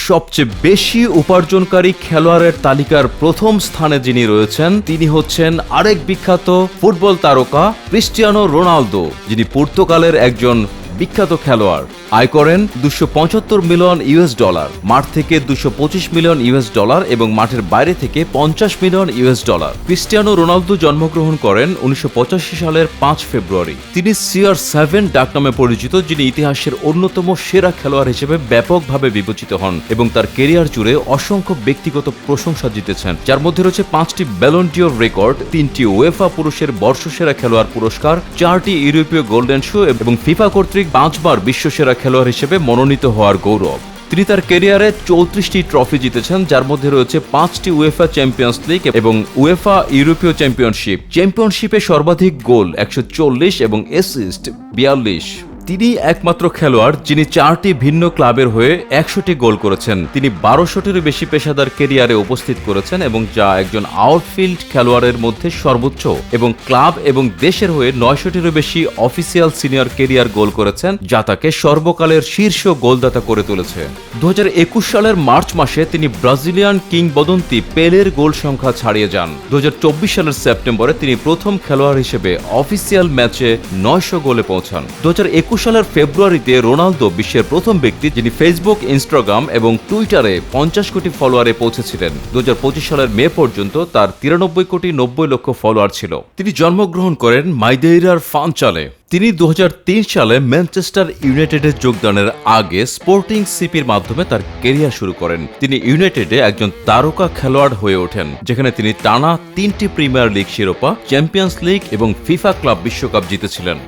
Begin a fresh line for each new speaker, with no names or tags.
সবচেয়ে বেশি উপার্জনকারী খেলোয়াড়ের তালিকার প্রথম স্থানে যিনি রয়েছেন তিনি হচ্ছেন আরেক বিখ্যাত ফুটবল তারকা ক্রিস্টিয়ানো রোনালদো, যিনি পর্তুগালের একজন বিখ্যাত খেলোয়াড়। আয় করেন $275 মিলিয়ন, মাঠ থেকে $225 মিলিয়ন এবং মাঠের বাইরে থেকে $50 মিলিয়ন। ক্রিস্টিয়ানো রোনালদো জন্মগ্রহণ করেন 1985 সালের 5 ফেব্রুয়ারি। তিনি CR7 ডাকনামে পরিচিত, যিনি ইতিহাসের অন্যতম সেরা খেলোয়াড় হিসেবে ব্যাপকভাবে বিবেচিত হন এবং তার ক্যারিয়ার জুড়ে অসংখ্য ব্যক্তিগত প্রশংসা জিতেছেন, যার মধ্যে রয়েছে 5টি ব্যালন ডিওর রেকর্ড, 3টি উয়েফা পুরুষের বর্ষসেরা খেলোয়াড় পুরস্কার, 4টি ইউরোপীয় গোল্ডেন শু এবং ফিফা কর্তৃক 5 বার বিশ্বসেরা খেলোয়াড় হিসেবে মনোনীত হওয়ার গৌরব। তিনি তার ক্যারিয়ারে 34টি ট্রফি জিতেছেন, যার মধ্যে রয়েছে 5টি উয়েফা চ্যাম্পিয়ন্স লিগ এবং উয়েফা ইউরোপীয় চ্যাম্পিয়নশিপে সর্বাধিক গোল 140 এবং অ্যাসিস্ট 42। তিনি একমাত্র খেলোয়াড় যিনি 4টি ভিন্ন ক্লাবের হয়ে 100টি গোল করেছেন। তিনি 1200টিরও বেশি পেশাদার ক্যারিয়ারে উপস্থিত করেছেন এবং যা একজন আউটফিল্ড খেলোয়াড়ের মধ্যে সর্বোচ্চ, এবং ক্লাব এবং দেশের হয়ে 900টিরও বেশি অফিসিয়াল সিনিয়র ক্যারিয়ার গোল করেছেন, যা তাকে সর্বকালের শীর্ষ গোলদাতা করে তুলেছে। 2021 সালের মার্চ মাসে তিনি ব্রাজিলিয়ান কিংবদন্তি পেলের গোল সংখ্যা ছাড়িয়ে যান। 2024 সালের সেপ্টেম্বরে তিনি প্রথম খেলোয়াড় হিসেবে অফিসিয়াল ম্যাচে 900 গোলে পৌঁছান। 2021 সালের ফেব্রুয়ারিতে রোনালদো বিশ্বের প্রথম ব্যক্তি যিনি ফেসবুক, ইনস্টাগ্রাম এবং টুইটারে 50 কোটি ফলোয়ারে পৌঁছেছিলেন। 2025 সালের মে পর্যন্ত তার 93 কোটি 90 লক্ষ ফলোয়ার ছিল। তিনি জন্মগ্রহণ করেন মাইদেইরার ফানচালে। তিনি 2003 সালে ম্যানচেস্টার ইউনাইটেডে যোগদানের আগে স্পোর্টিং সিপির মাধ্যমে তার ক্যারিয়ার শুরু করেন। তিনি ইউনাইটেডে একজন তারকা খেলোয়াড় হয়ে ওঠেন, যেখানে তিনি টানা 3টি প্রিমিয়ার লিগ শিরোপা, চ্যাম্পিয়ন্স লিগ এবং ফিফা ক্লাব বিশ্বকাপ জিতেছিলেন।